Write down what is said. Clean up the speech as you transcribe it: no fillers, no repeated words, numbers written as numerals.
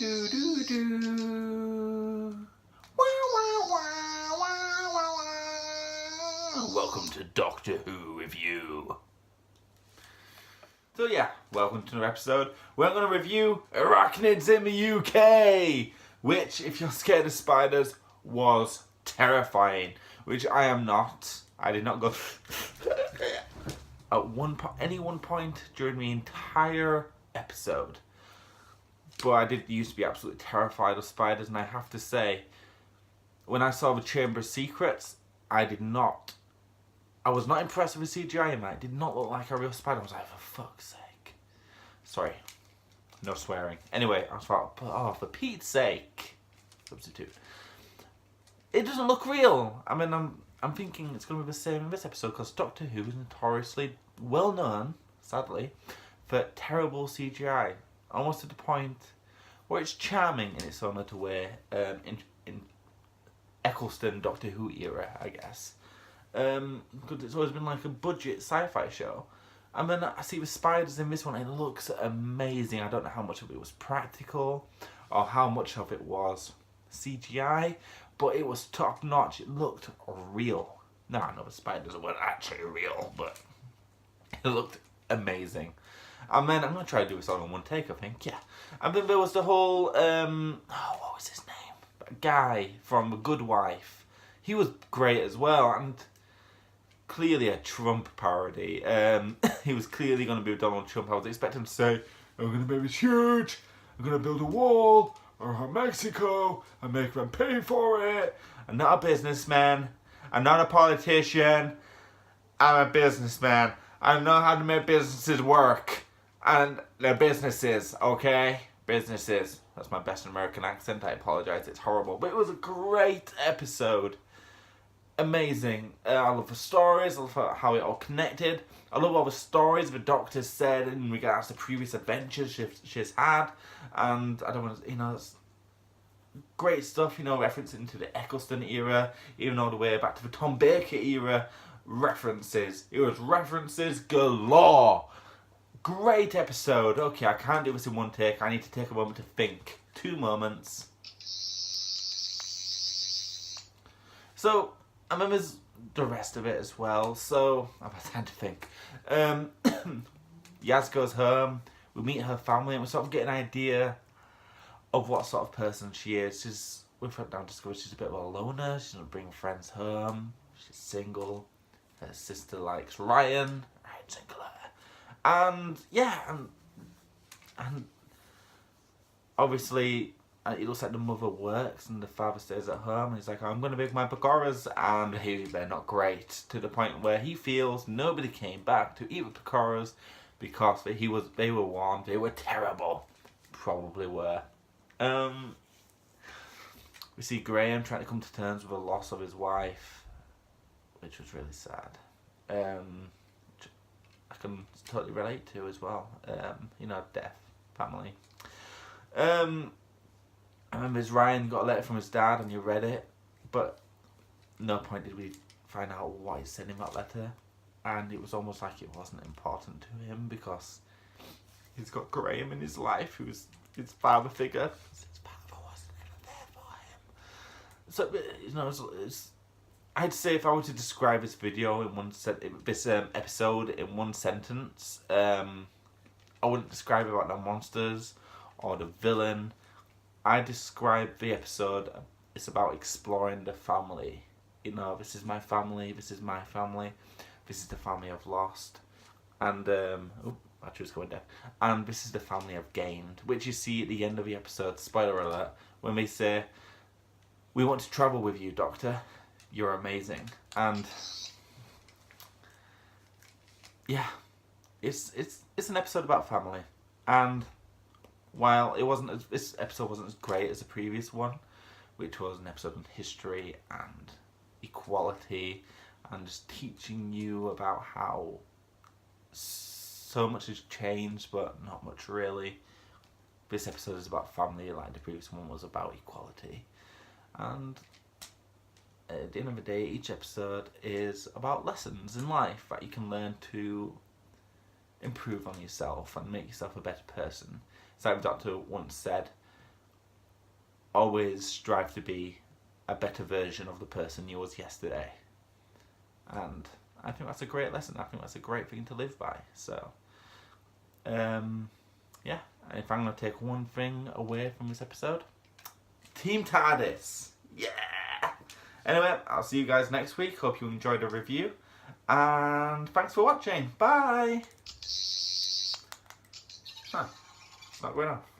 Do do do. Welcome to Doctor Who Review. So yeah, welcome to another episode. We're going to review Arachnids in the UK, which, if you're scared of spiders, was terrifying. Which I am not. I did not go at any one point during the entire episode. But I did used to be absolutely terrified of spiders, and I have to say, when I saw the Chamber of Secrets, I was not impressed with the CGI in that. It did not look like a real spider. I was like, for fuck's sake. Sorry. No swearing. Anyway, I thought, oh, for Pete's sake. Substitute. It doesn't look real. I mean, I'm thinking it's going to be the same in this episode, because Doctor Who is notoriously well known, sadly, for terrible CGI. Almost to the point where it's charming in its own little way, in Eccleston Doctor Who era, I guess. Because it's always been like a budget sci-fi show. And then I see the spiders in this one, it looks amazing. I don't know how much of it was practical, or how much of it was CGI, but it was top notch. It looked real. Now I know the spiders weren't actually real, but it looked amazing. And then I'm going to try to do this all in one take, I think, yeah. And then there was the whole, what was his name? That guy from The Good Wife. He was great as well, and clearly a Trump parody. He was clearly going to be Donald Trump. I was expecting him to say, I'm going to make this huge, I'm going to build a wall around Mexico and make them pay for it. I'm not a businessman. I'm not a politician. I'm a businessman. I know how to make businesses work. And they're businesses, okay? Businesses. That's my best American accent. I apologise, it's horrible. But it was a great episode. Amazing. I love the stories. I love how it all connected. I love all the stories the Doctor said in regards to previous adventures she's had. And I don't want to, it's great stuff, referencing to the Eccleston era, even all the way back to the Tom Baker era. References. It was references galore. Great episode. Okay, I can't do this in one take. I need to take a moment to think. 2 moments. So, and then there's the rest of it as well. So, I've had time to think. Yaz goes home. We meet her family, and we sort of get an idea of what sort of person she is. We've now discovered she's a bit of a loner. She doesn't bring friends home. She's single. Her sister likes Ryan. Ryan's single. And yeah, and obviously it looks like the mother works and the father stays at home, and he's like, I'm going to make my pakoras, and they're not great, to the point where he feels nobody came back to eat the pakoras because they were warned, they were terrible. Probably were. We see Graham trying to come to terms with the loss of his wife, which was really sad. I can totally relate to as well. Death, family. I remember Ryan got a letter from his dad, and you read it, but no point did we find out why he sent him that letter, and it was almost like it wasn't important to him because he's got Graham in his life, who's his father figure. His father wasn't even there for him. So I'd say if I were to describe this video in this episode in one sentence, I wouldn't describe it about the monsters or the villain. I describe the episode, it's about exploring the family. This is my family, this is my family, this is the family I've lost, and battery's going down. And this is the family I've gained, which you see at the end of the episode, spoiler alert, when they say, we want to travel with you, Doctor. You're amazing. And yeah, it's an episode about family. And while this episode wasn't as great as the previous one, which was an episode on history and equality and just teaching you about how so much has changed but not much really, this episode is about family like the previous one was about equality. And at the end of the day, each episode is about lessons in life that you can learn to improve on yourself and make yourself a better person. It's like the Doctor once said, always strive to be a better version of the person you was yesterday. And I think that's a great lesson. I think that's a great thing to live by. So, yeah, if I'm going to take one thing away from this episode, Team TARDIS. Yeah! Anyway, I'll see you guys next week. Hope you enjoyed the review. And thanks for watching. Bye! Huh, it's not going off.